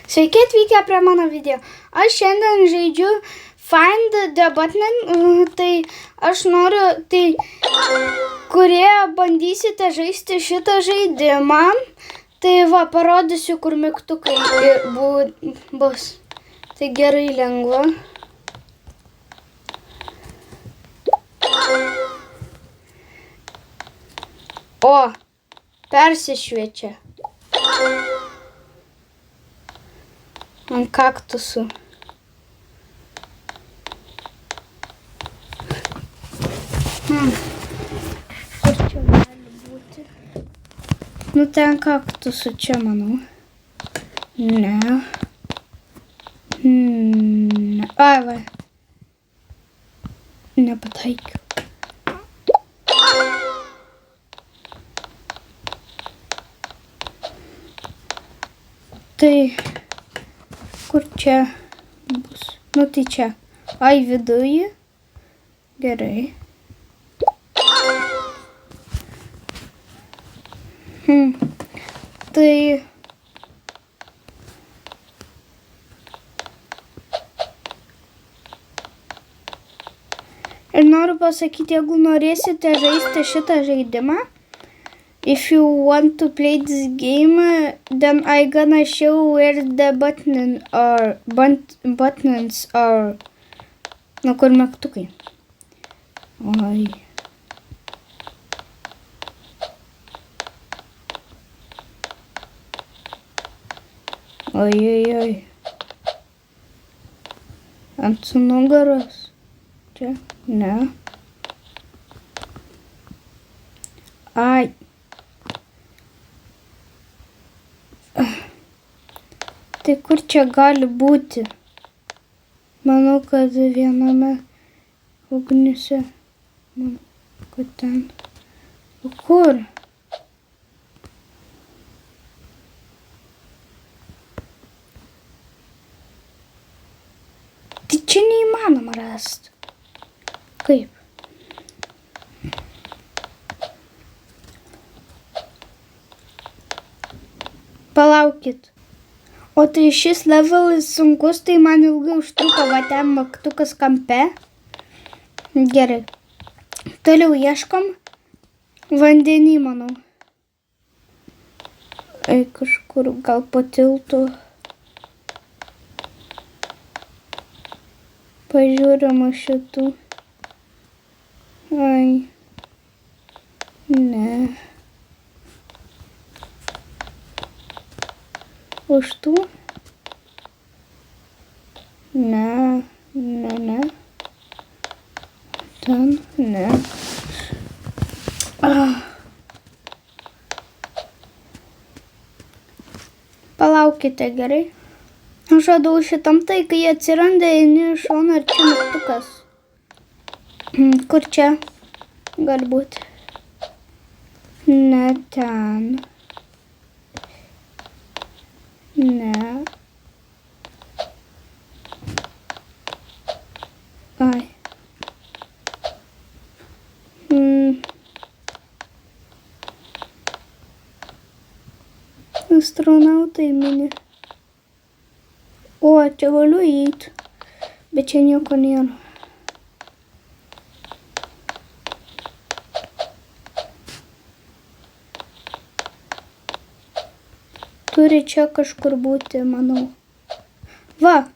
Sveiki atvykę prie mano video. Aš šiandien žaidžiu Find the Button. Tai aš noriu, kurie bandysite žaisti šitą žaidimą, tai va, parodysiu, kur mygtukai bus. Tai gerai lengva. O, persišviečia. Ant kaktusų. Kur čia gali būti? Nu, ten kaktusų čia, manau. Ne. Ai, va. Nepataikiau. Tai kur čia bus? Nu tai čia. Ai, viduje. Gerai. Tai ir noriu pasakyti, jeigu norėsite žaisti šitą žaidimą, if you want to play this game, then I gonna show where the buttons are. Nu, kur mygtukai. Oi. Oi. Ant nugaros. Čia? Ne. Ai. Tai kur čia gali būti? Manau, kad viename ugniuose. Manau, kad ten. O kur? Tai čia neįmanoma rasti. Kaip? Palaukit. O tai šis levelis sunkus, tai man ilgai užtruko, va ten mygtukas kampe. Gerai. Toliau ieškom vandenį, manau. Ai, kažkur gal po tiltu. Pažiūrim šitų. Ai. Ne. Už tų? Ne. Ten? Ne. Palaukite, gerai. Aš radau šitam, tai kai atsiranda eini iš šono ir čia mygtukas. Kur čia? Galbūt. Ne ten. Ne. Ai. Astronautai mini. O, čia galiu įeiti. Bet čia nieko nėra. Turi čia kažkur būti, manau. Va,